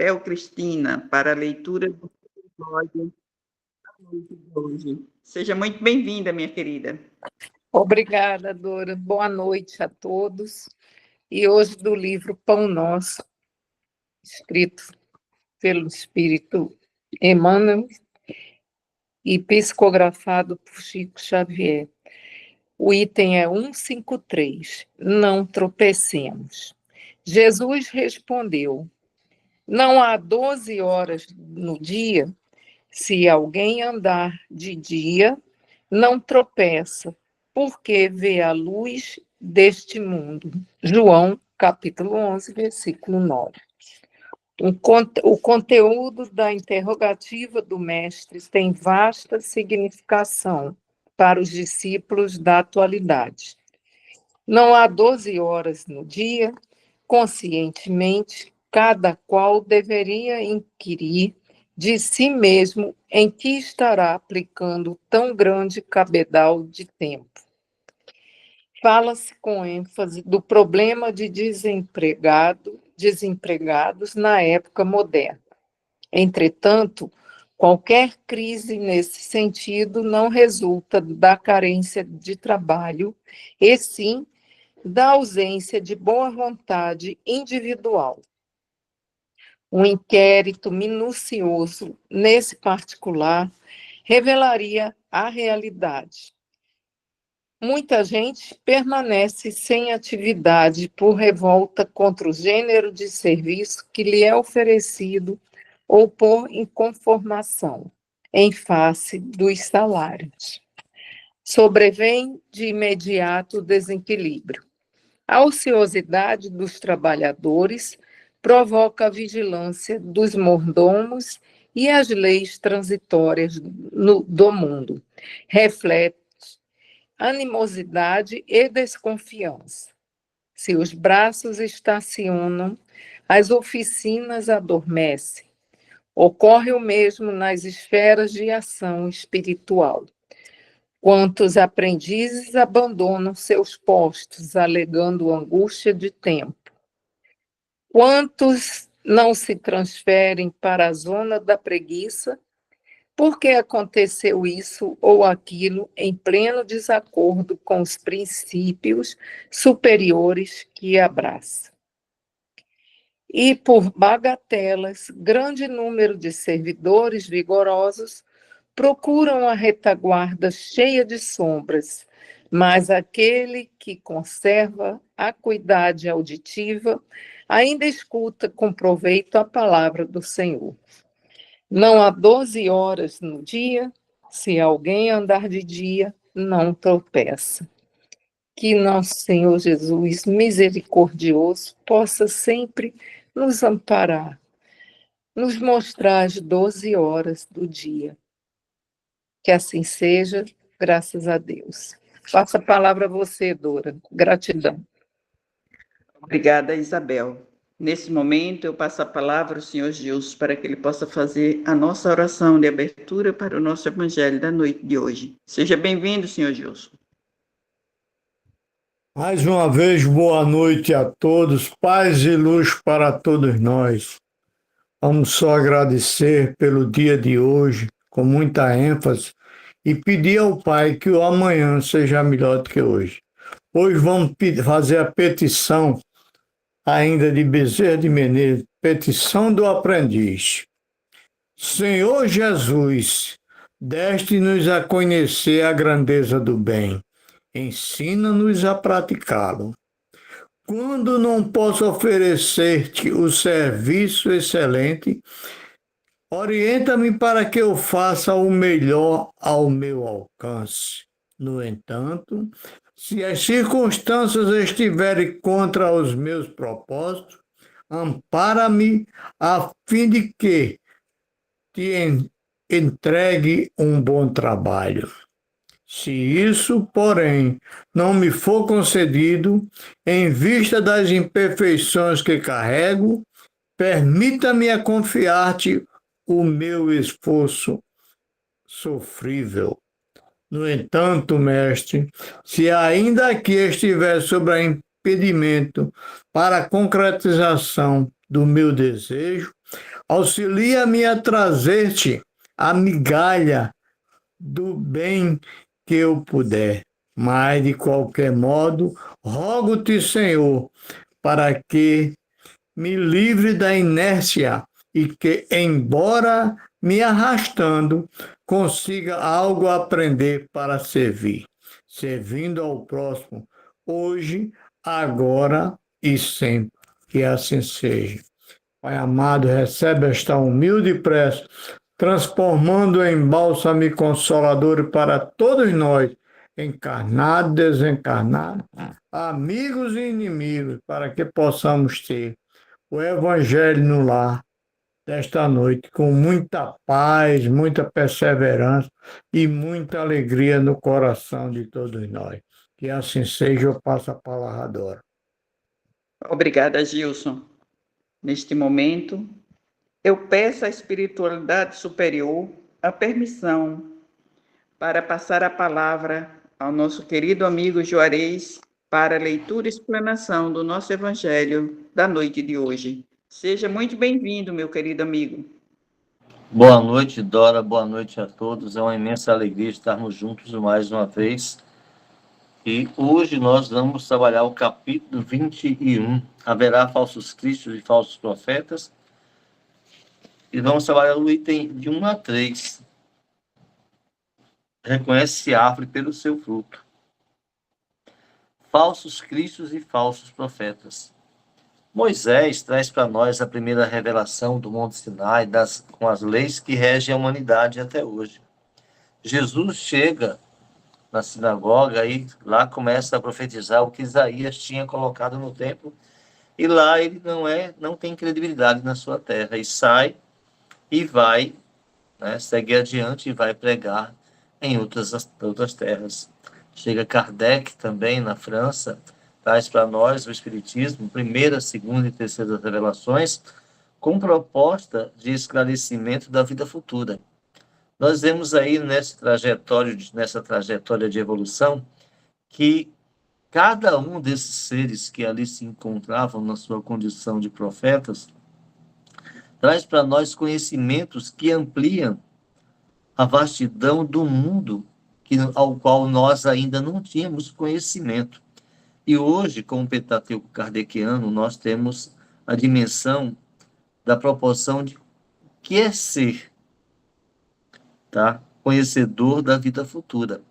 Isabel Cristina para a leitura do episódio da noite de hoje. Seja muito bem-vinda, minha querida. Obrigada, Dora. Boa noite a todos. E hoje do livro Pão Nosso, escrito pelo Espírito Emmanuel e psicografado por Chico Xavier. O item é 153. Não tropecemos. Jesus respondeu: não há 12 horas no dia. Se alguém andar de dia, não tropeça, porque vê a luz deste mundo. João, capítulo 11, versículo 9. O conteúdo da interrogativa do mestre tem vasta significação para os discípulos da atualidade. Não há 12 horas no dia, conscientemente, cada qual deveria inquirir de si mesmo em que estará aplicando tão grande cabedal de tempo. Fala-se com ênfase do problema de desempregados na época moderna. Entretanto, qualquer crise nesse sentido não resulta da carência de trabalho, e sim da ausência de boa vontade individual. Um inquérito minucioso nesse particular revelaria a realidade. Muita gente permanece sem atividade por revolta contra o gênero de serviço que lhe é oferecido ou por inconformação em face dos salários. Sobrevém de imediato o desequilíbrio. A ociosidade dos trabalhadores provoca a vigilância dos mordomos e as leis transitórias do mundo. Reflete animosidade e desconfiança. Se os braços estacionam, as oficinas adormecem. Ocorre o mesmo nas esferas de ação espiritual. Quantos aprendizes abandonam seus postos, alegando angústia de tempo? Quantos não se transferem para a zona da preguiça porque aconteceu isso ou aquilo em pleno desacordo com os princípios superiores que abraça? E por bagatelas, grande número de servidores vigorosos procuram a retaguarda cheia de sombras, mas aquele que conserva a acuidade auditiva ainda escuta com proveito a palavra do Senhor. Não há 12 horas no dia, se alguém andar de dia, não tropeça. Que nosso Senhor Jesus, misericordioso, possa sempre nos amparar, nos mostrar as 12 horas do dia. Que assim seja, graças a Deus. Passo a palavra a você, Dora. Gratidão. Obrigada, Isabel. Nesse momento, eu passo a palavra ao senhor Gilson para que ele possa fazer a nossa oração de abertura para o nosso evangelho da noite de hoje. Seja bem-vindo, senhor Gilson. Mais uma vez, boa noite a todos, paz e luz para todos nós. Vamos só agradecer pelo dia de hoje, com muita ênfase, e pedir ao Pai que o amanhã seja melhor do que hoje. Hoje vamos fazer a petição ainda de Bezerra de Menezes, petição do aprendiz. Senhor Jesus, deste-nos a conhecer a grandeza do bem, ensina-nos a praticá-lo. Quando não posso oferecer-te o serviço excelente, orienta-me para que eu faça o melhor ao meu alcance. No entanto, se as circunstâncias estiverem contra os meus propósitos, ampara-me a fim de que te entregue um bom trabalho. Se isso, porém, não me for concedido, em vista das imperfeições que carrego, permita-me a confiar-te o meu esforço sofrível. No entanto, mestre, se ainda aqui estiver sob impedimento para a concretização do meu desejo. Auxilia-me a trazer-te a migalha do bem que eu puder. Mas, de qualquer modo, rogo-te, Senhor, para que me livre da inércia e que, embora me arrastando, consiga algo aprender para servir, servindo ao próximo, hoje, agora e sempre. Que assim seja. Pai amado, recebe esta humilde prece, transformando em bálsamo e consolador para todos nós, encarnados, desencarnados, amigos e inimigos, para que possamos ter o Evangelho no lar desta noite, com muita paz, muita perseverança e muita alegria no coração de todos nós. Que assim seja, eu passo a palavra agora. Obrigada, Gilson. Neste momento, eu peço à espiritualidade superior a permissão para passar a palavra ao nosso querido amigo Juarez para a leitura e explanação do nosso Evangelho da noite de hoje. Seja muito bem-vindo, meu querido amigo. Boa noite, Dora. Boa noite a todos. É uma imensa alegria estarmos juntos mais uma vez. E hoje nós vamos trabalhar o capítulo 21. Haverá falsos cristos e falsos profetas. E vamos trabalhar o item de 1 a 3. Reconhece a árvore pelo seu fruto. Falsos cristos e falsos profetas. Moisés traz para nós a primeira revelação do Monte Sinai com as leis que regem a humanidade até hoje. Jesus chega na sinagoga e lá começa a profetizar o que Isaías tinha colocado no templo, e lá ele não tem credibilidade na sua terra, e sai e vai, segue adiante e vai pregar em outras terras. Chega Kardec também na França, traz para nós o Espiritismo, primeira, segunda e terceira revelações, com proposta de esclarecimento da vida futura. Nós vemos aí nessa trajetória de evolução que cada um desses seres que ali se encontravam na sua condição de profetas traz para nós conhecimentos que ampliam a vastidão do mundo ao qual nós ainda não tínhamos conhecimento. E hoje, com o Pentateuco kardeciano, nós temos a dimensão da proporção de que é ser, conhecedor da vida futura.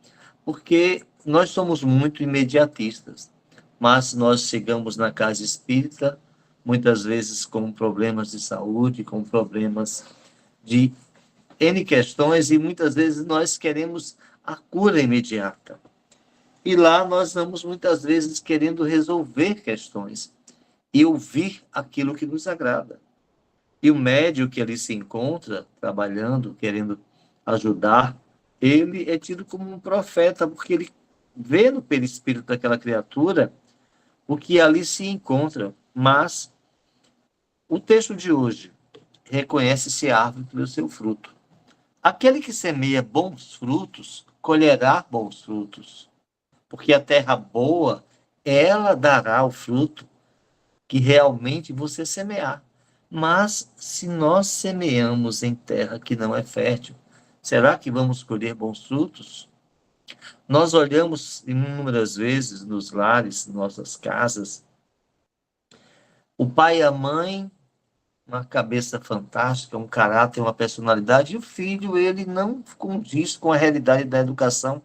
Porque nós somos muito imediatistas, mas nós chegamos na casa espírita, muitas vezes com problemas de saúde, com problemas de N questões, e muitas vezes nós queremos a cura imediata. E lá nós vamos muitas vezes querendo resolver questões e ouvir aquilo que nos agrada. E o médium que ali se encontra, trabalhando, querendo ajudar, ele é tido como um profeta, porque ele vê no perispírito daquela criatura o que ali se encontra. Mas o texto de hoje reconhece-se a árvore pelo seu fruto. Aquele que semeia bons frutos, colherá bons frutos. Porque a terra boa, ela dará o fruto que realmente você semear. Mas se nós semeamos em terra que não é fértil, será que vamos colher bons frutos? Nós olhamos inúmeras vezes nos lares, nossas casas, o pai e a mãe, uma cabeça fantástica, um caráter, uma personalidade, e o filho, ele não condiz com a realidade da educação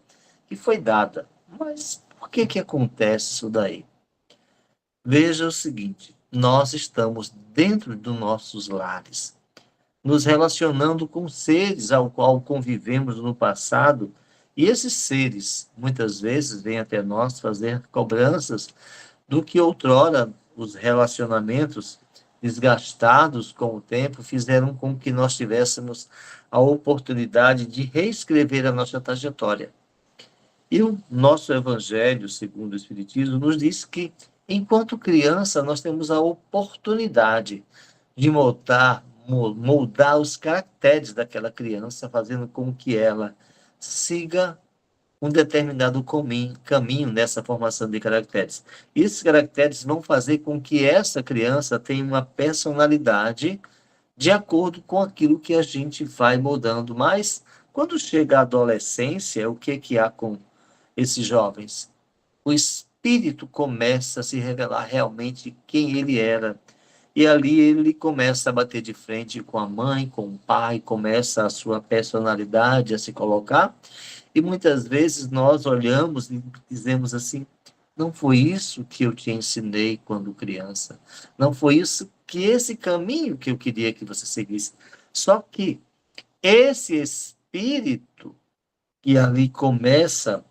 que foi dada. Mas por que acontece isso daí? Veja o seguinte, nós estamos dentro dos nossos lares, nos relacionando com seres ao qual convivemos no passado, e esses seres, muitas vezes, vêm até nós fazer cobranças do que outrora os relacionamentos desgastados com o tempo fizeram com que nós tivéssemos a oportunidade de reescrever a nossa trajetória. E o nosso Evangelho, segundo o Espiritismo, nos diz que, enquanto criança, nós temos a oportunidade de moldar os caracteres daquela criança, fazendo com que ela siga um determinado caminho nessa formação de caracteres. E esses caracteres vão fazer com que essa criança tenha uma personalidade de acordo com aquilo que a gente vai moldando. Mas, quando chega a adolescência, o que há com esses jovens? O espírito começa a se revelar realmente quem ele era. E ali ele começa a bater de frente com a mãe, com o pai, começa a sua personalidade a se colocar. E muitas vezes nós olhamos e dizemos assim: não foi isso que eu te ensinei quando criança. Não foi isso que esse caminho que eu queria que você seguisse. Só que esse espírito que ali começa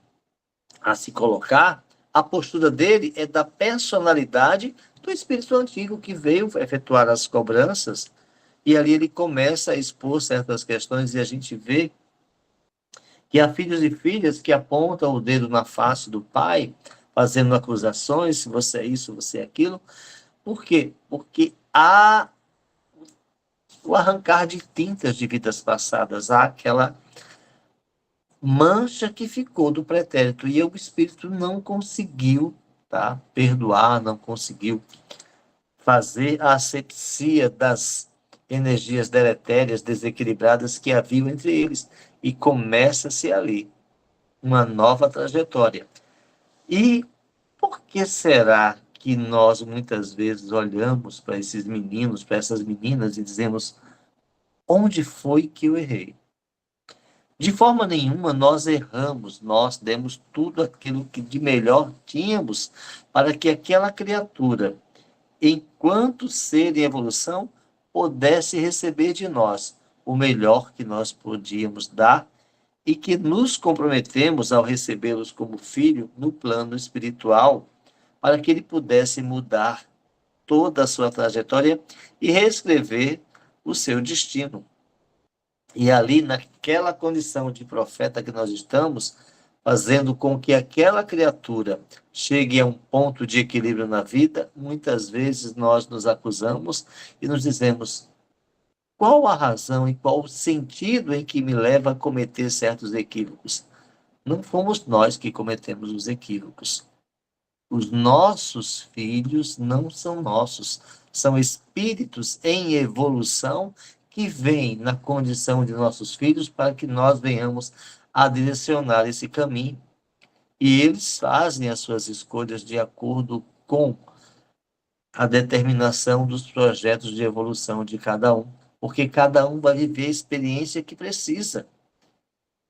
a se colocar, a postura dele é da personalidade do espírito antigo que veio efetuar as cobranças, e ali ele começa a expor certas questões, e a gente vê que há filhos e filhas que apontam o dedo na face do pai, fazendo acusações, se você é isso, você é aquilo. Por quê? Porque há o arrancar de tintas de vidas passadas, há aquela mancha que ficou do pretérito, e o espírito não conseguiu, tá, perdoar, não conseguiu fazer a asepsia das energias deletérias, desequilibradas que haviam entre eles, e começa-se ali uma nova trajetória. E por que será que nós muitas vezes olhamos para esses meninos, para essas meninas e dizemos: onde foi que eu errei? De forma nenhuma nós erramos, nós demos tudo aquilo que de melhor tínhamos para que aquela criatura, enquanto ser em evolução, pudesse receber de nós o melhor que nós podíamos dar, e que nos comprometemos ao recebê-los como filho no plano espiritual, para que ele pudesse mudar toda a sua trajetória e reescrever o seu destino. E ali, naquela condição de profeta que nós estamos, fazendo com que aquela criatura chegue a um ponto de equilíbrio na vida, muitas vezes nós nos acusamos e nos dizemos: qual a razão e qual o sentido em que me leva a cometer certos equívocos? Não fomos nós que cometemos os equívocos. Os nossos filhos não são nossos, são espíritos em evolução que vêm na condição de nossos filhos para que nós venhamos a direcionar esse caminho. E eles fazem as suas escolhas de acordo com a determinação dos projetos de evolução de cada um, porque cada um vai viver a experiência que precisa.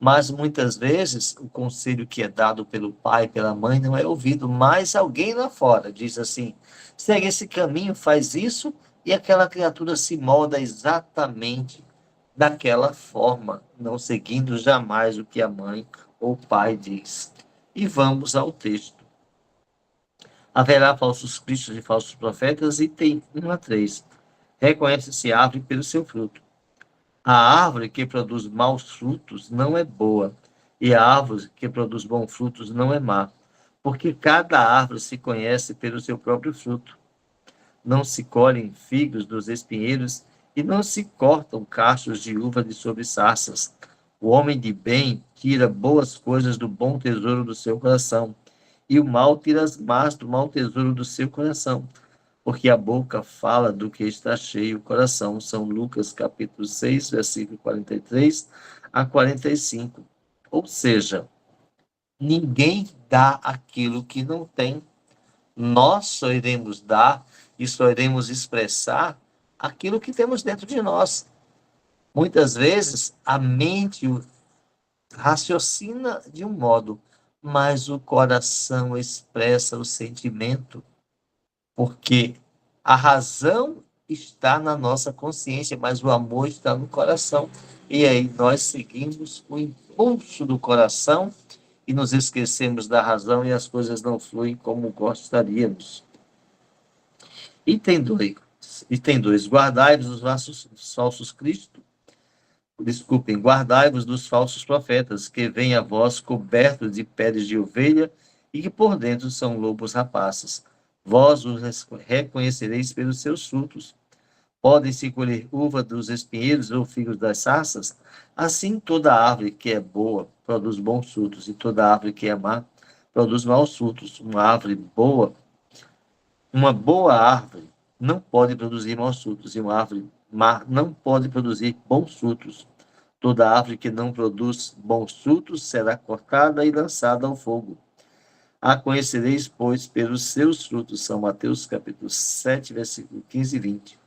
Mas muitas vezes o conselho que é dado pelo pai, pela mãe, não é ouvido, mas alguém lá fora diz assim: segue esse caminho, faz isso, e aquela criatura se molda exatamente daquela forma, não seguindo jamais o que a mãe ou o pai diz. E vamos ao texto. Haverá falsos cristos e falsos profetas, item 1 a 3. Reconhece-se a árvore pelo seu fruto. A árvore que produz maus frutos não é boa, e a árvore que produz bons frutos não é má, porque cada árvore se conhece pelo seu próprio fruto. Não se colhem figos dos espinheiros, e não se cortam cachos de uva de sobre sarças. O homem de bem tira boas coisas do bom tesouro do seu coração, e o mal tira as más do mau tesouro do seu coração, porque a boca fala do que está cheio o coração. São Lucas capítulo 6, versículo 43 a 45. Ou seja, ninguém dá aquilo que não tem. Nós só iremos dar e só iremos expressar aquilo que temos dentro de nós. Muitas vezes a mente raciocina de um modo, mas o coração expressa o sentimento, porque a razão está na nossa consciência, mas o amor está no coração. E aí nós seguimos o impulso do coração e nos esquecemos da razão, e as coisas não fluem como gostaríamos. Item 2. Guardai-vos dos falsos cristos. Desculpem, guardai-vos dos falsos profetas, que vêm a vós cobertos de peles de ovelha e que por dentro são lobos rapaces. Vós os reconhecereis pelos seus frutos. podem-se colher uva dos espinheiros ou figos das sarças? Assim, toda árvore que é boa produz bons frutos, e toda árvore que é má produz maus frutos. Uma boa árvore não pode produzir maus frutos, e uma árvore má não pode produzir bons frutos. Toda árvore que não produz bons frutos será cortada e lançada ao fogo. A conhecereis, pois, pelos seus frutos. São Mateus, capítulo 7, versículo 15 e 20.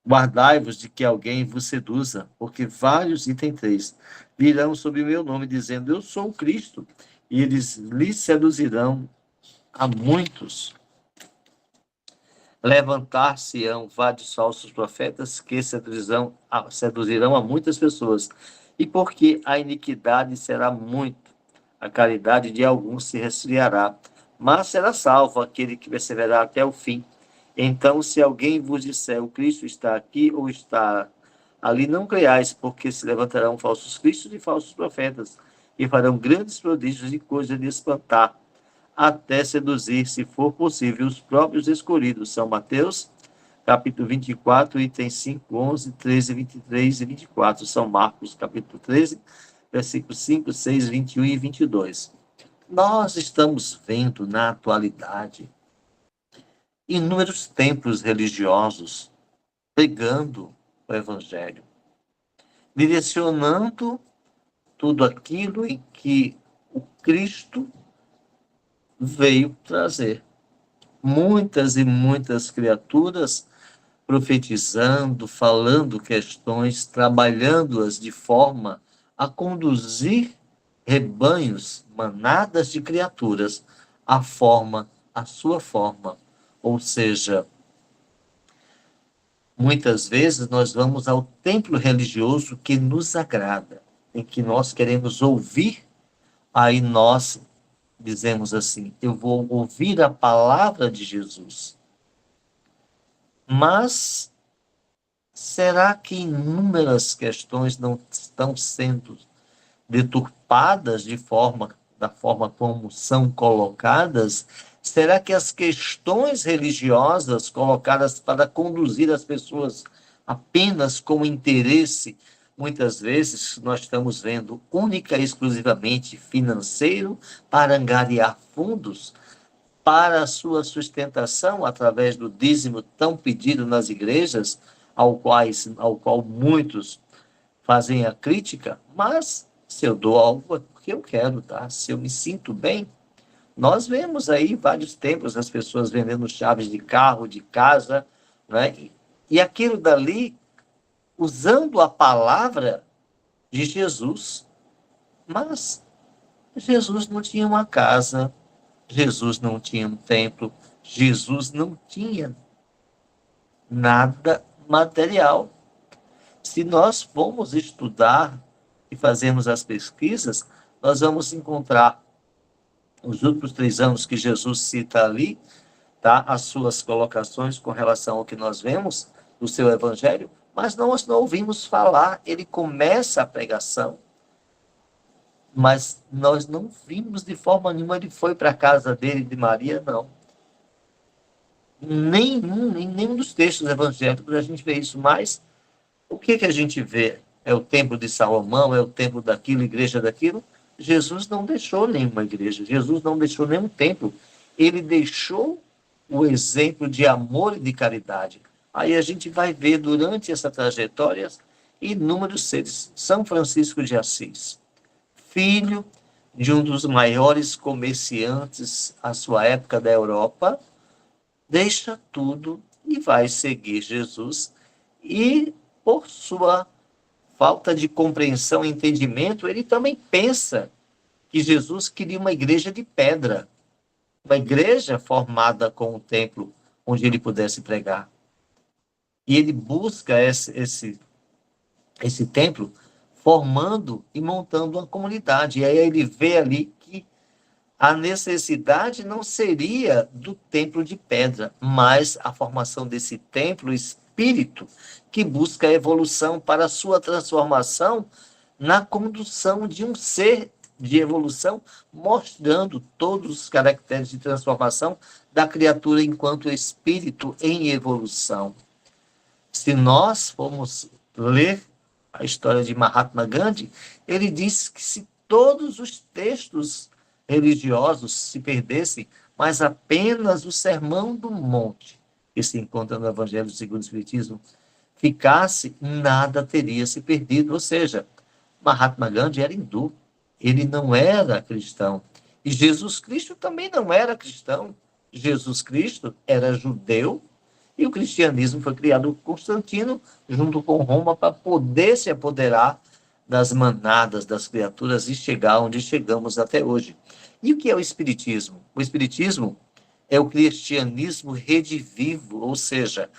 Guardai-vos de que alguém vos seduza, porque vários, item 3, virão sob o meu nome, dizendo, eu sou o Cristo, e eles lhes seduzirão a muitos. Levantar-se-ão vários falsos profetas que seduzirão a muitas pessoas. E porque a iniquidade será muito, a caridade de alguns se resfriará, mas será salvo aquele que perseverar até o fim. Então, se alguém vos disser, o Cristo está aqui ou está ali, não creiais, porque se levantarão falsos cristos e falsos profetas, e farão grandes prodígios e coisas de espantar, até seduzir, se for possível, os próprios escolhidos. São Mateus, capítulo 24, itens 5, 11, 13, 23 e 24. São Marcos, capítulo 13, versículos 5, 6, 21 e 22. Nós estamos vendo, na atualidade, inúmeros templos religiosos pregando o Evangelho, direcionando tudo aquilo em que o Cristo veio trazer. Muitas e muitas criaturas profetizando, falando questões, trabalhando-as de forma a conduzir rebanhos, manadas de criaturas, à sua forma. Ou seja, muitas vezes nós vamos ao templo religioso que nos agrada, em que nós queremos ouvir, aí nós dizemos assim, eu vou ouvir a palavra de Jesus. Mas será que inúmeras questões não estão sendo deturpadas da forma como são colocadas? Será que as questões religiosas colocadas para conduzir as pessoas apenas com interesse, muitas vezes nós estamos vendo única e exclusivamente financeiro, para angariar fundos para a sua sustentação através do dízimo tão pedido nas igrejas, ao qual muitos fazem a crítica? Mas se eu dou algo é porque eu quero, tá? Se eu me sinto bem. Nós vemos aí vários templos as pessoas vendendo chaves de carro, de casa, né? E aquilo dali, usando a palavra de Jesus. Mas Jesus não tinha uma casa, Jesus não tinha um templo, Jesus não tinha nada material. Se nós formos estudar e fazermos as pesquisas, nós vamos encontrar os últimos 3 anos que Jesus cita ali, tá? As suas colocações com relação ao que nós vemos do seu evangelho, mas nós não ouvimos falar. Ele começa a pregação, mas nós não vimos de forma nenhuma ele foi para a casa dele, de Maria, não. Em nenhum dos textos evangélicos a gente vê isso, mas o que a gente vê? É o templo de Salomão, é o templo daquilo, igreja daquilo? Jesus não deixou nenhuma igreja, Jesus não deixou nenhum templo. Ele deixou o exemplo de amor e de caridade. Aí a gente vai ver durante essa trajetória inúmeros seres. São Francisco de Assis, filho de um dos maiores comerciantes à sua época da Europa, deixa tudo e vai seguir Jesus, e por sua falta de compreensão e entendimento, ele também pensa que Jesus queria uma igreja de pedra, uma igreja formada com um templo onde ele pudesse pregar. E ele busca esse templo formando e montando uma comunidade. E aí ele vê ali que a necessidade não seria do templo de pedra, mas a formação desse templo espírito que busca a evolução para a sua transformação na condução de um ser de evolução, mostrando todos os caracteres de transformação da criatura enquanto espírito em evolução. Se nós formos ler a história de Mahatma Gandhi, ele disse que se todos os textos religiosos se perdessem, mas apenas o Sermão do Monte, que se encontra no Evangelho segundo o Espiritismo, ficasse, nada teria se perdido. Ou seja, Mahatma Gandhi era hindu, ele não era cristão. E Jesus Cristo também não era cristão. Jesus Cristo era judeu, e o cristianismo foi criado por Constantino, junto com Roma, para poder se apoderar das manadas, das criaturas, e chegar onde chegamos até hoje. E o que é o Espiritismo? O Espiritismo é o cristianismo redivivo, ou seja,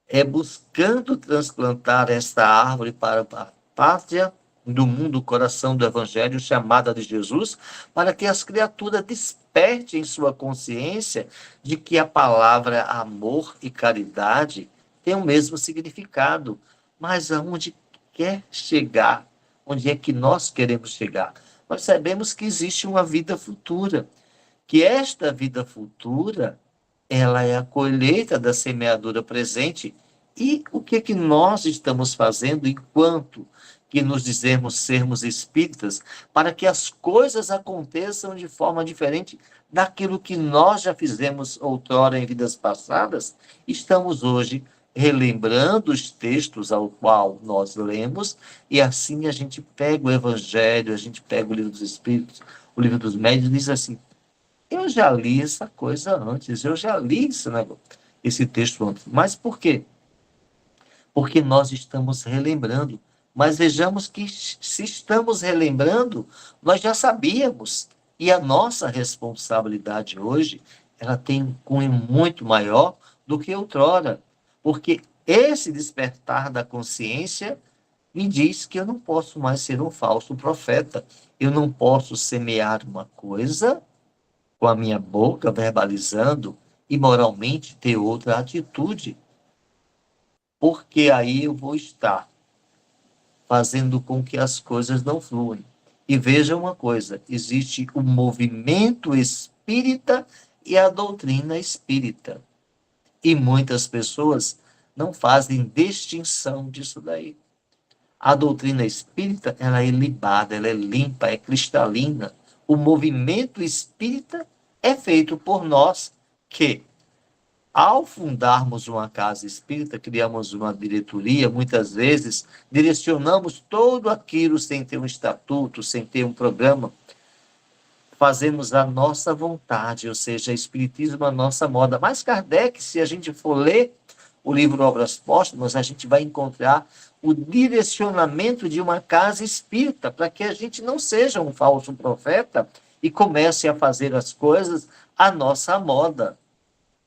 é buscando transplantar esta árvore para a pátria do mundo, o coração do Evangelho, chamada de Jesus, para que as criaturas despertem sua consciência de que a palavra amor e caridade tem o mesmo significado, mas aonde quer chegar, onde é que nós queremos chegar? Nós sabemos que existe uma vida futura, que esta vida futura, ela é a colheita da semeadura presente. E o que é que nós estamos fazendo enquanto que nos dizemos sermos espíritas, para que as coisas aconteçam de forma diferente daquilo que nós já fizemos outrora em vidas passadas? Estamos hoje relembrando os textos ao qual nós lemos, e assim a gente pega o Evangelho, a gente pega o Livro dos Espíritos, o Livro dos Médiuns, e diz assim: eu já li essa coisa antes, eu já li esse texto antes. Mas por quê? Porque nós estamos relembrando. Mas vejamos que, se estamos relembrando, nós já sabíamos. E a nossa responsabilidade hoje, ela tem um cunho muito maior do que outrora. Porque esse despertar da consciência me diz que eu não posso mais ser um falso profeta. Eu não posso semear uma coisa com a minha boca, verbalizando, e moralmente ter outra atitude. Porque aí eu vou estar fazendo com que as coisas não fluem. E veja uma coisa, existe o movimento espírita e a doutrina espírita. E muitas pessoas não fazem distinção disso daí. A doutrina espírita, ela é ilibada, ela é limpa, é cristalina. O movimento espírita é feito por nós que, ao fundarmos uma casa espírita, criamos uma diretoria, muitas vezes direcionamos todo aquilo sem ter um estatuto, sem ter um programa. Fazemos a nossa vontade, ou seja, espiritismo à nossa moda. Mas Kardec, se a gente for ler o livro Obras Póstumas, a gente vai encontrar o direcionamento de uma casa espírita, para que a gente não seja um falso profeta e comece a fazer as coisas à nossa moda.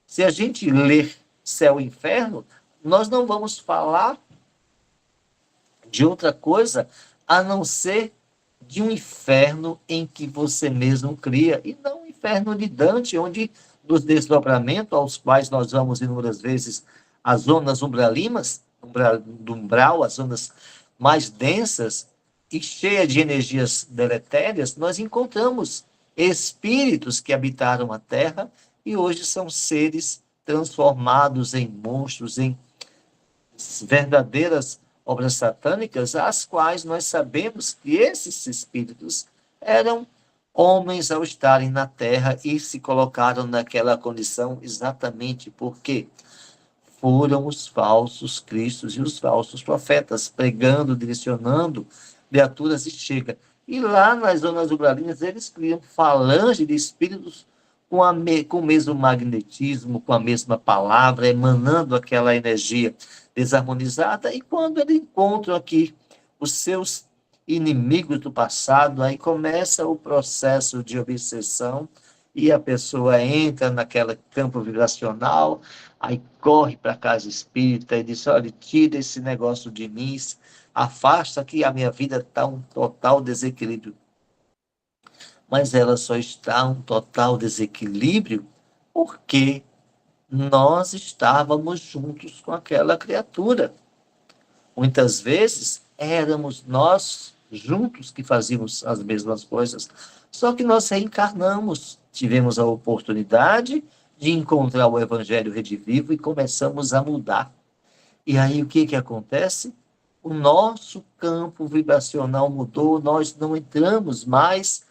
Se a gente ler Céu e Inferno, nós não vamos falar de outra coisa a não ser de um inferno em que você mesmo cria, e não o inferno de Dante, onde dos desdobramentos, aos quais nós vamos inúmeras vezes, as zonas umbralinas, do umbral, as zonas mais densas e cheias de energias deletérias, nós encontramos espíritos que habitaram a Terra e hoje são seres transformados em monstros, em verdadeiras obras satânicas, as quais nós sabemos que esses espíritos eram homens ao estarem na Terra e se colocaram naquela condição exatamente porque foram os falsos cristos e os falsos profetas, pregando, direcionando criaturas, e chega. E lá nas zonas umbralinas, eles criam falange de espíritos com o mesmo magnetismo, com a mesma palavra, emanando aquela energia desarmonizada. E quando eles encontram aqui os seus inimigos do passado, aí começa o processo de obsessão, e a pessoa entra naquele campo vibracional, aí corre para a casa espírita e diz: olha, tira esse negócio de mim, afasta que a minha vida está um total desequilíbrio. Mas ela só está um total desequilíbrio porque nós estávamos juntos com aquela criatura. Muitas vezes éramos nós juntos que fazíamos as mesmas coisas, só que nós reencarnamos, tivemos a oportunidade de encontrar o Evangelho redivivo e começamos a mudar. E aí o que que acontece? O nosso campo vibracional mudou, nós não entramos mais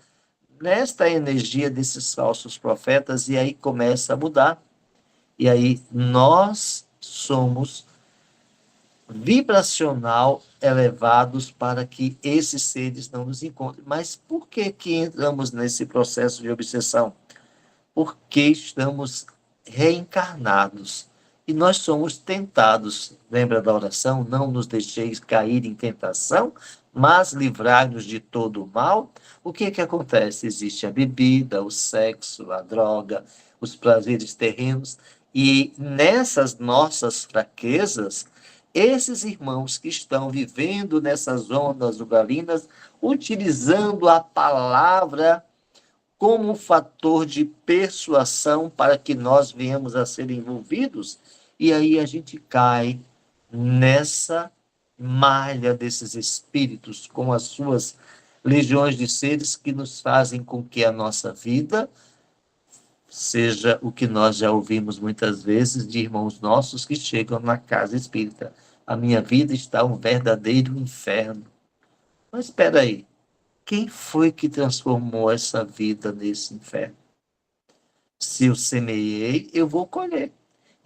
nesta energia desses falsos profetas, e aí começa a mudar. E aí nós somos vibracional elevados para que esses seres não nos encontrem. Mas por que que entramos nesse processo de obsessão? Porque estamos reencarnados e nós somos tentados. Lembra da oração? Não nos deixeis cair em tentação, mas livrai-nos de todo o mal. O que que acontece? Existe a bebida, o sexo, a droga, os prazeres terrenos, e nessas nossas fraquezas, esses irmãos que estão vivendo nessas ondas ugalinas, utilizando a palavra como um fator de persuasão para que nós venhamos a ser envolvidos, e aí a gente cai nessa malha desses espíritos com as suas legiões de seres que nos fazem com que a nossa vida seja o que nós já ouvimos muitas vezes de irmãos nossos que chegam na casa espírita. A minha vida está um verdadeiro inferno. Mas espera aí, quem foi que transformou essa vida nesse inferno? Se eu semeei, eu vou colher.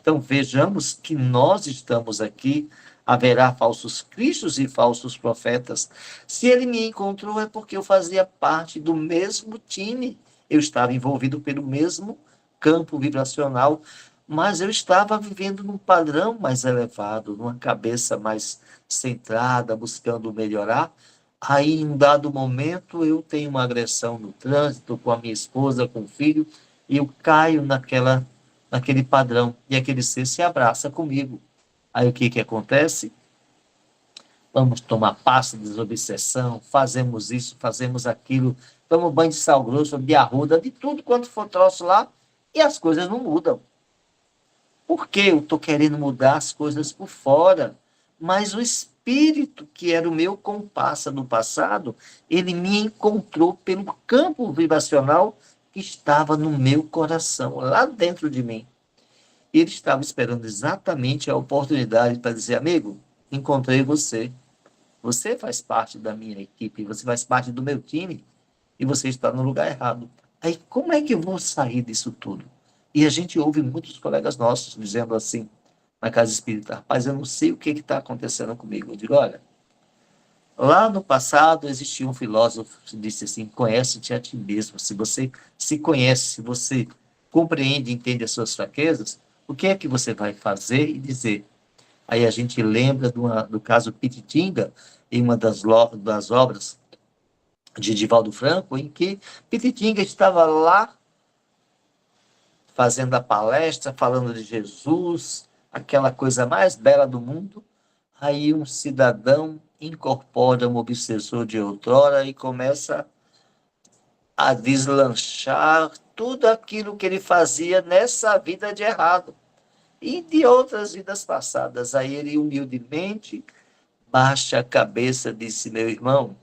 Então vejamos que nós estamos aqui, haverá falsos cristos e falsos profetas. Se ele me encontrou é porque eu fazia parte do mesmo time, eu estava envolvido pelo mesmo campo vibracional, mas eu estava vivendo num padrão mais elevado, numa cabeça mais centrada, buscando melhorar. Aí, em um dado momento, eu tenho uma agressão no trânsito com a minha esposa, com o filho, e eu caio naquele padrão, e aquele ser se abraça comigo. Aí o que que acontece? Vamos tomar passe de desobsessão, fazemos isso, fazemos aquilo, tomamos banho de sal grosso, de arruda, de tudo quanto for troço lá, e as coisas não mudam. Por que eu estou querendo mudar as coisas por fora? Mas o espírito, que era o meu compasso no passado, ele me encontrou pelo campo vibracional que estava no meu coração, lá dentro de mim. Ele estava esperando exatamente a oportunidade para dizer: amigo, encontrei você. Você faz parte da minha equipe, você faz parte do meu time, e você está no lugar errado. Aí, como é que eu vou sair disso tudo? E a gente ouve muitos colegas nossos dizendo assim, na casa espírita: rapaz, eu não sei o que está acontecendo comigo. Eu digo: olha, lá no passado existia um filósofo que disse assim: conhece-te a ti mesmo. Se você se conhece, se você compreende e entende as suas fraquezas, o que é que você vai fazer e dizer? Aí a gente lembra do caso Pititinga, em uma das obras de Divaldo Franco, em que Pititinga estava lá fazendo a palestra, falando de Jesus, aquela coisa mais bela do mundo. Aí um cidadão incorpora um obsessor de outrora e começa a deslanchar tudo aquilo que ele fazia nessa vida de errado e de outras vidas passadas. Aí ele humildemente baixa a cabeça e disse: meu irmão,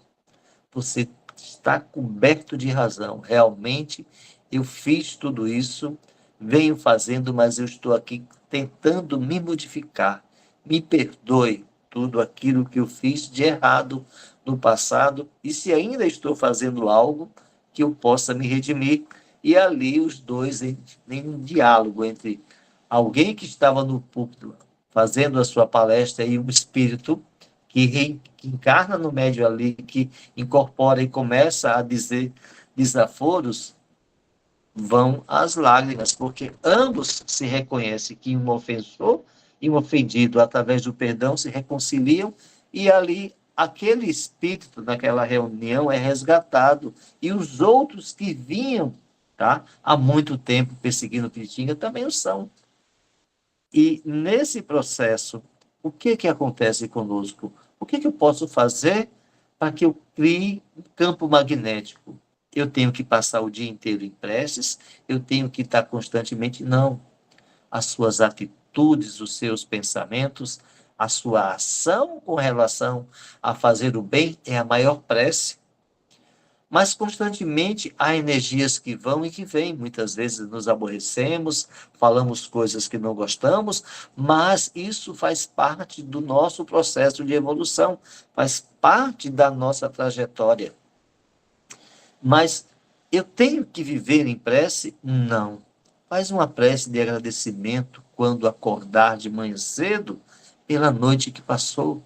você está coberto de razão. Realmente, eu fiz tudo isso, venho fazendo, mas eu estou aqui tentando me modificar. Me perdoe tudo aquilo que eu fiz de errado no passado, e se ainda estou fazendo algo, que eu possa me redimir. E ali os dois em um diálogo entre alguém que estava no púlpito fazendo a sua palestra e um espírito que encarna no médio ali, que incorpora e começa a dizer desaforos, vão às lágrimas, porque ambos se reconhecem que um ofensor e um ofendido, através do perdão, se reconciliam, e ali aquele espírito naquela reunião é resgatado, e os outros que vinham, tá, há muito tempo perseguindo Pititinga também o são. E nesse processo, o que que acontece conosco? O que que eu posso fazer para que eu crie um campo magnético? Eu tenho que passar o dia inteiro em preces? Eu tenho que estar constantemente? Não. As suas atitudes, os seus pensamentos, a sua ação com relação a fazer o bem é a maior prece. mas constantemente há energias que vão e que vêm. Muitas vezes nos aborrecemos, falamos coisas que não gostamos, mas isso faz parte do nosso processo de evolução, faz parte da nossa trajetória. Mas eu tenho que viver em prece? Não. Faz uma prece de agradecimento quando acordar de manhã cedo pela noite que passou.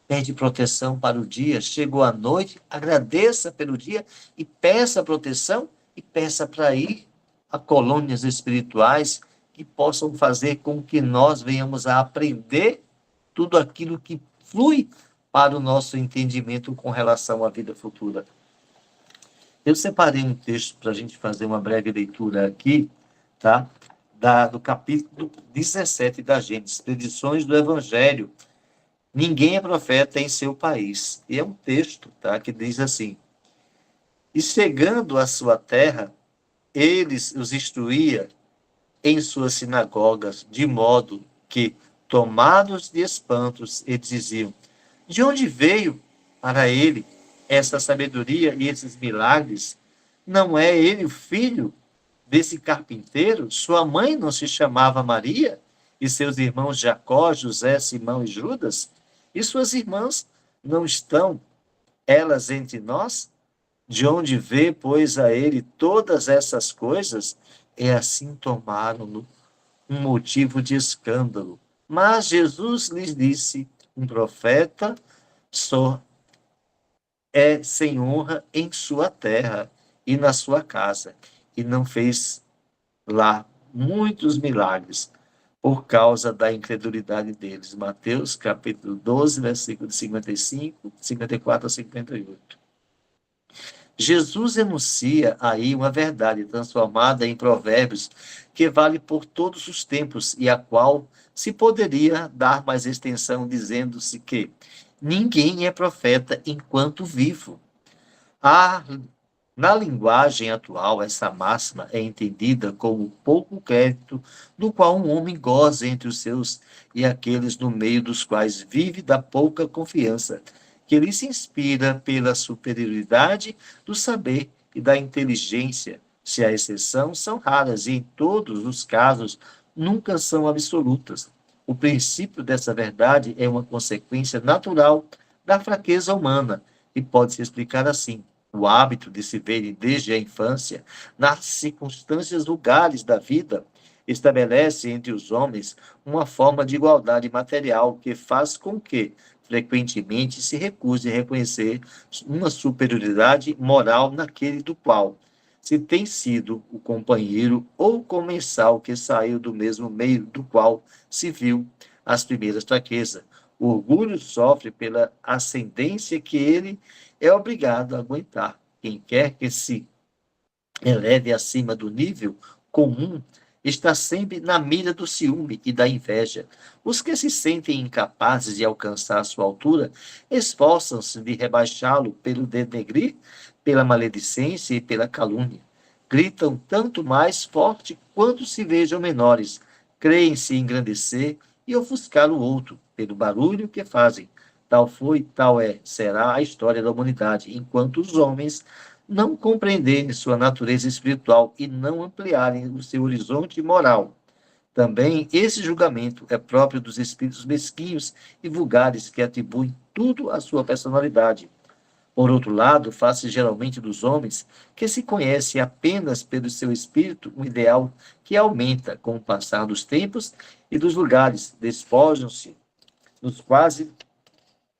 Pede proteção para o dia, chegou a noite, agradeça pelo dia e peça proteção e peça para ir a colônias espirituais que possam fazer com que nós venhamos a aprender tudo aquilo que flui para o nosso entendimento com relação à vida futura. Eu separei um texto para a gente fazer uma breve leitura aqui, tá? Do capítulo 17 da Gênesis, Predições do Evangelho. Ninguém é profeta em seu país. E é um texto, tá, que diz assim: e chegando à sua terra, eles os instruía em suas sinagogas, de modo que, tomados de espantos, eles diziam: de onde veio para ele essa sabedoria e esses milagres? Não é ele o filho desse carpinteiro? Sua mãe não se chamava Maria? E seus irmãos Jacó, José, Simão e Judas? E suas irmãs não estão elas entre nós? De onde vê, pois, a ele todas essas coisas? E assim tomaram-no um motivo de escândalo. Mas Jesus lhes disse: um profeta só é sem honra em sua terra e na sua casa, e não fez lá muitos milagres por causa da incredulidade deles. Mateus, capítulo 12, versículo de 55, 54 a 58. Jesus enuncia aí uma verdade transformada em provérbios que vale por todos os tempos e a qual se poderia dar mais extensão dizendo-se que ninguém é profeta enquanto vivo. Na linguagem atual, essa máxima é entendida como pouco crédito do qual um homem goza entre os seus e aqueles no meio dos quais vive da pouca confiança, que lhe se inspira pela superioridade do saber e da inteligência. Se a exceção são raras e em todos os casos nunca são absolutas. O princípio dessa verdade é uma consequência natural da fraqueza humana e pode se explicar assim: o hábito de se verem desde a infância, nas circunstâncias vulgares da vida, estabelece entre os homens uma forma de igualdade material que faz com que, frequentemente, se recuse a reconhecer uma superioridade moral naquele do qual se tem sido o companheiro ou comensal que saiu do mesmo meio do qual se viu as primeiras fraquezas. O orgulho sofre pela ascendência que ele é obrigado a aguentar. Quem quer que se eleve acima do nível comum está sempre na mira do ciúme e da inveja. Os que se sentem incapazes de alcançar sua altura esforçam-se de rebaixá-lo pelo denegrir, pela maledicência e pela calúnia. Gritam tanto mais forte quanto se vejam menores, creem se engrandecer e ofuscar o outro pelo barulho que fazem. Tal foi, tal é, será a história da humanidade, enquanto os homens não compreenderem sua natureza espiritual e não ampliarem o seu horizonte moral. Também esse julgamento é próprio dos espíritos mesquinhos e vulgares que atribuem tudo à sua personalidade. Por outro lado, faz-se geralmente dos homens que se conhecem apenas pelo seu espírito um ideal que aumenta com o passar dos tempos e dos lugares, despojam-se nos quase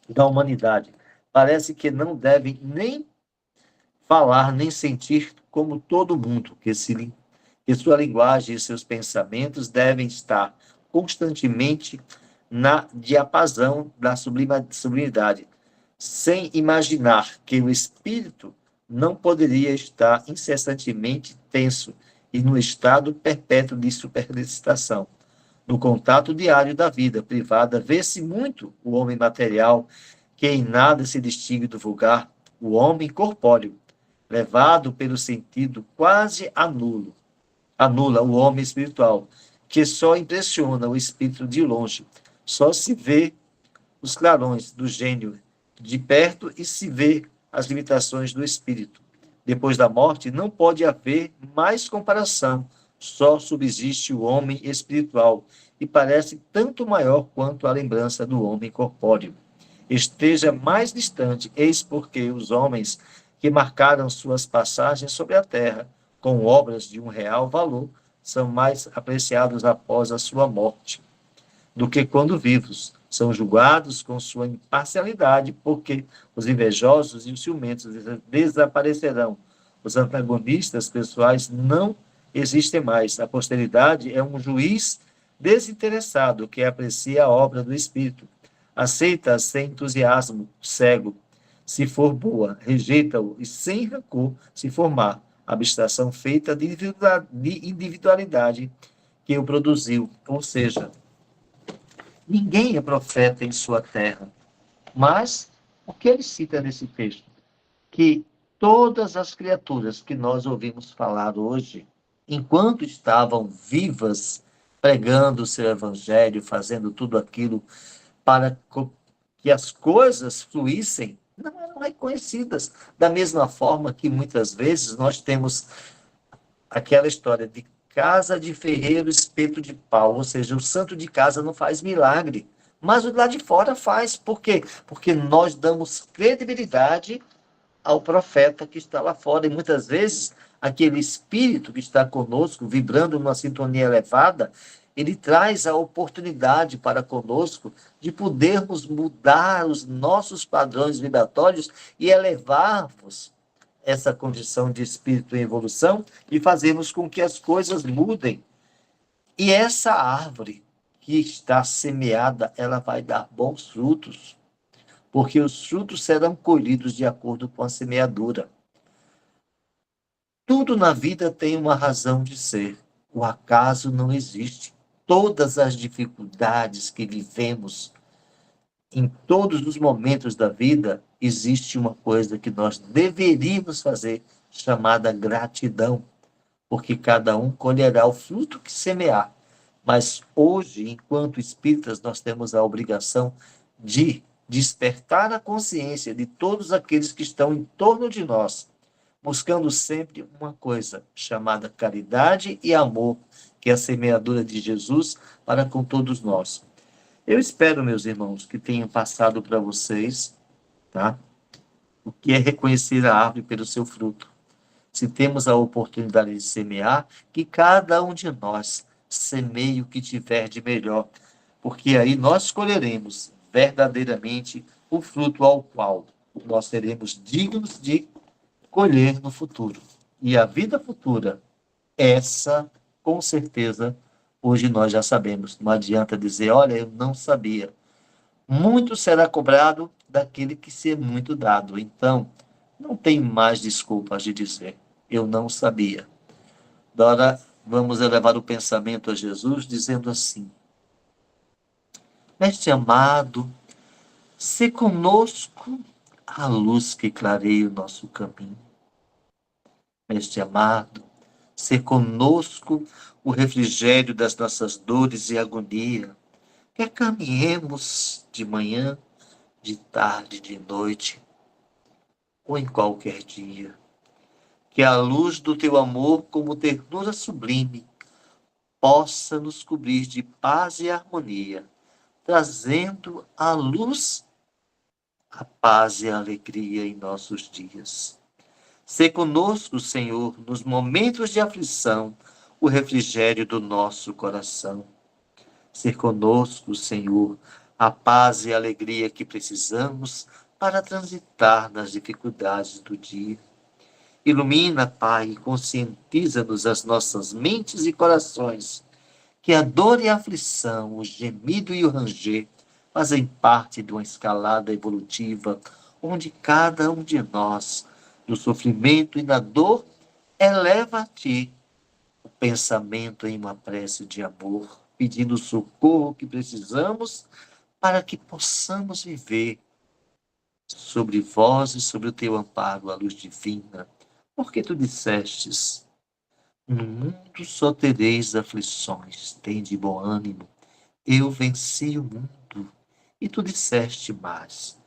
da humanidade. Parece que não devem nem falar nem sentir como todo mundo, que sua linguagem e seus pensamentos devem estar constantemente na diapasão da sublimidade, sem imaginar que o espírito não poderia estar incessantemente tenso e no estado perpétuo de superexcitação. No contato diário da vida privada, vê-se muito o homem material, que em nada se distingue do vulgar, o homem corpóreo, levado pelo sentido quase anula o homem espiritual, que só impressiona o espírito de longe. Só se vê os clarões do gênio de perto e se vê as limitações do espírito. Depois da morte, não pode haver mais comparação. Só subsiste o homem espiritual, e parece tanto maior quanto a lembrança do homem corpóreo. Esteja mais distante, eis porque os homens que marcaram suas passagens sobre a terra com obras de um real valor são mais apreciados após a sua morte do que quando vivos. São julgados com sua imparcialidade, porque os invejosos e os ciumentos desaparecerão. Os antagonistas pessoais não existem mais. A posteridade é um juiz desinteressado que aprecia a obra do Espírito. Aceita-a sem entusiasmo cego, se for boa, rejeita-o e sem rancor, se for má. Abstração feita de individualidade que o produziu. Ou seja, ninguém é profeta em sua terra. Mas o que ele cita nesse texto? Que todas as criaturas que nós ouvimos falar hoje, enquanto estavam vivas, pregando o seu evangelho, fazendo tudo aquilo para que as coisas fluíssem, não eram reconhecidas. Da mesma forma que muitas vezes nós temos aquela história de casa de ferreiro, espeto de pau, ou seja, o santo de casa não faz milagre, mas o lá de fora faz. Por quê? Porque nós damos credibilidade ao profeta que está lá fora, e muitas vezes aquele espírito que está conosco, vibrando numa sintonia elevada, ele traz a oportunidade para conosco de podermos mudar os nossos padrões vibratórios e elevarmos essa condição de espírito em evolução e fazermos com que as coisas mudem. E essa árvore que está semeada, ela vai dar bons frutos, porque os frutos serão colhidos de acordo com a semeadura. Tudo na vida tem uma razão de ser. O acaso não existe. Todas as dificuldades que vivemos em todos os momentos da vida, existe uma coisa que nós deveríamos fazer, chamada gratidão, porque cada um colherá o fruto que semear. Mas hoje, enquanto espíritas, nós temos a obrigação de despertar a consciência de todos aqueles que estão em torno de nós, buscando sempre uma coisa, chamada caridade e amor, que é a semeadura de Jesus para com todos nós. Eu espero, meus irmãos, que tenham passado para vocês, tá? O que é reconhecer a árvore pelo seu fruto. Se temos a oportunidade de semear, que cada um de nós semeie o que tiver de melhor, porque aí nós colheremos verdadeiramente o fruto ao qual nós seremos dignos de colher no futuro. E a vida futura, essa, com certeza, hoje nós já sabemos. Não adianta dizer, olha, eu não sabia. Muito será cobrado daquele que se é muito dado. Então, não tem mais desculpas de dizer, eu não sabia. Agora, vamos elevar o pensamento a Jesus, dizendo assim: Mestre amado, se conosco a luz que clareia o nosso caminho. Mestre amado, se conosco o refrigério das nossas dores e agonia, que caminhemos de manhã, de tarde, de noite, ou em qualquer dia. Que a luz do teu amor, como ternura sublime, possa nos cobrir de paz e harmonia, trazendo a luz, a paz e a alegria em nossos dias. Sê conosco, Senhor, nos momentos de aflição, o refrigério do nosso coração. Ser conosco, Senhor, a paz e a alegria que precisamos para transitar nas dificuldades do dia. Ilumina, Pai, e conscientiza-nos as nossas mentes e corações, que a dor e a aflição, o gemido e o ranger, fazem parte de uma escalada evolutiva, onde cada um de nós, no sofrimento e na dor, eleva a Ti o pensamento em uma prece de amor, pedindo o socorro que precisamos para que possamos viver sobre vós e sobre o Teu amparo, a luz divina. Porque Tu dissestes, no mundo só tereis aflições, tende bom ânimo, eu venci o mundo. E Tu disseste mais,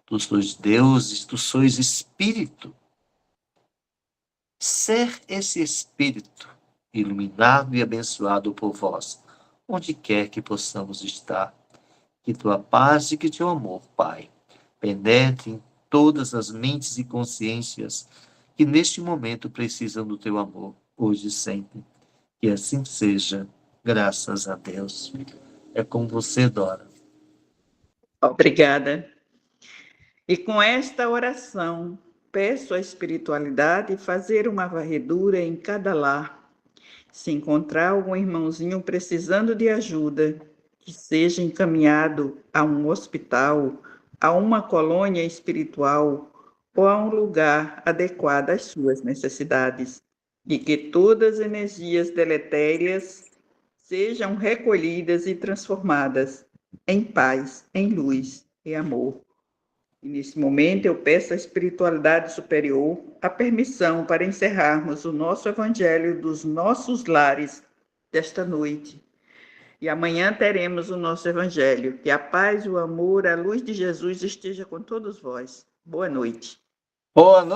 Tu sois Deus, tu sois Espírito. Ser esse Espírito, iluminado e abençoado por vós, onde quer que possamos estar. Que tua paz e que teu amor, Pai, penetre em todas as mentes e consciências que neste momento precisam do teu amor, hoje e sempre. Que assim seja, graças a Deus. É com você, Dora. Obrigada. E com esta oração, peço à espiritualidade fazer uma varredura em cada lar. Se encontrar algum irmãozinho precisando de ajuda, que seja encaminhado a um hospital, a uma colônia espiritual ou a um lugar adequado às suas necessidades. E que todas as energias deletérias sejam recolhidas e transformadas em paz, em luz e amor. E nesse momento eu peço à espiritualidade superior a permissão para encerrarmos o nosso evangelho dos nossos lares desta noite. E amanhã teremos o nosso evangelho. Que a paz, o amor, a luz de Jesus esteja com todos vós. Boa noite. Boa noite.